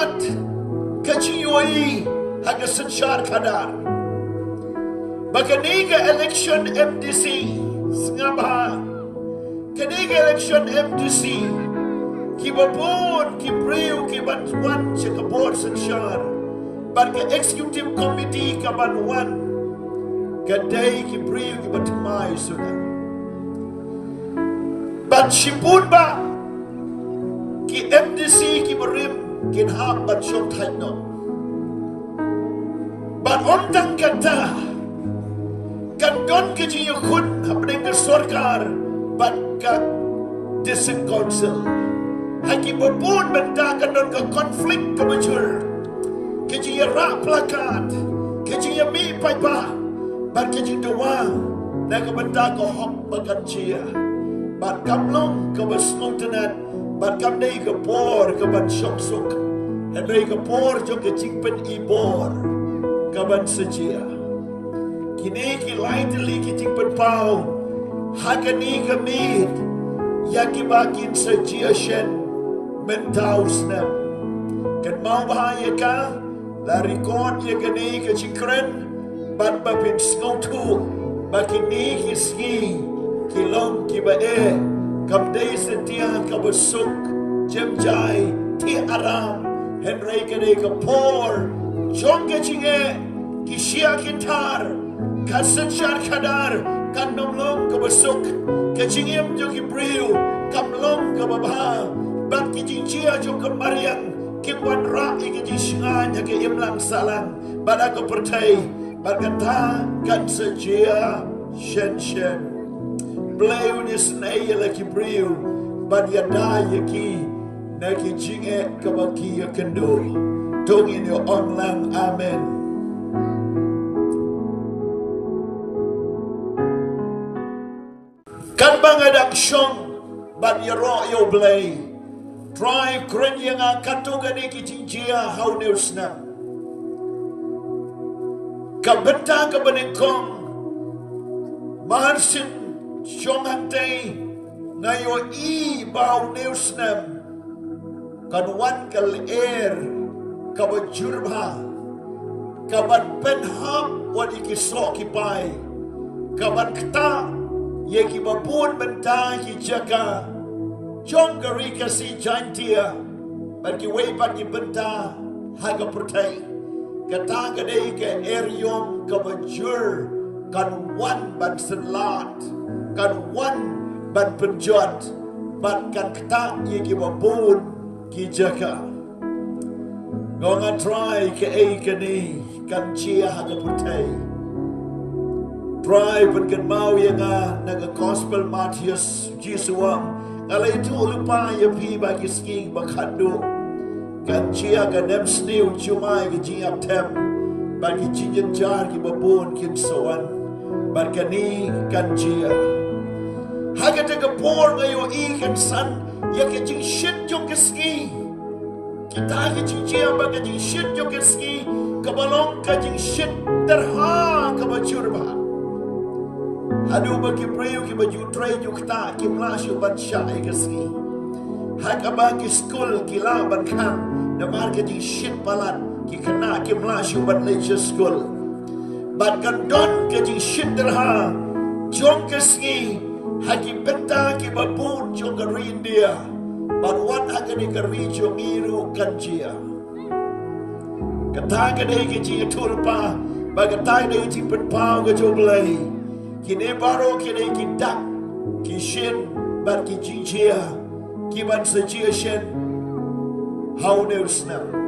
kat kajiyoi haga sensyar kadar. Bakaniga election MDC Sngap kaniga election MDC kibabon kibriu kibantuan sekabor sensyar. Barga executive committee kabanwan kadai kibriu kibatumai sudah. Bat sipun ba ki MDC ki berim kin hab bat syok thayno. Bat ontang kata kan don ke jiyukun habdeng ke sorkar bat ka district council. Haki berbun benda kan don ke konflik ke bejur. Ke jiyara plakat, ke jiyami paipa, bat ke jidawa na ke benda ke hok bagan jia. Bat kamlong ke besmotenan, bat kamdei ke por ke ban syok sok. Hendai ke por jo ke jingpen ibor ke ban sejia. Kini ki lightly ki jingpen pau, hakani ke mid, ya ki bakin sejia shen mentau snap. Kan mau bahaya ka, lari kon ya kini ke jingkren, bat bapin sngotu, bakin ni ki ski. Kilong kibae kamdei setia kabusuk jemjai ti aram henry kene kapor jongge chinge kisia kintar kasensyar kadar kanomlong kabusuk kecingem jo kibriu kamlong kababha bat kijinjia jo kemariang kimwan ra ikijisngan ke imlang salang bada ko pertai bagata kan sejia shen Bleu ni senaya laki briu Bad yadaya ki Naki jinge kabaki ya kendo Tongin yo onlang amen. Kan bangadak syong Bad yaro yo blay Try kren yang akatugani ki jinjia hau neusna Kabenta kabanengkong Marsin Syong hantay na yo bau neusnam kanwan kal air kabajurba kaban penhap wadi kisok kipai kaban kta ye kibabun benta ki jaga jong gari kasi jantia ban ki wei ban ki benta haga pertai kata gadai ke air yom kabajur kan wan ban senlat kan wan ban penjot ban kan kata ye ki babun ki jaka gonga try ke kani kan chia haga putai try ban kan mau ye nga naga gospel Matius Jisuang ala itu lupa ye pi bagi ski bakando kan chia kan dem sniu chumai ki jiap tem bagi jinjen jar ki babun kin soan ban kani kan chia Haga tega por ngayo ikan san ya ke jing shit jo ke ski kita ke jing jia ba ke jing shit jo ke ski kabalong ke jing shit terha ka bajurba hadu ba ki prayo ki baju tray jo kita ki mlashu ban shai ke ski haga ba ki school ki la ban kham na mar ke jing shit balat ki kana ki mlashu ban leisure school ban kan don ke jing shit terha jong ke ski Haki benta ki babun jo garindia Barwan hakani gari jo iru kanjia Kataga dei ki ji tulpa Bagatai dei ji penpau ga jo blai Kine baro kine ki dak Ki shin bar ki jinjia Ki ban sejia shin How neusnam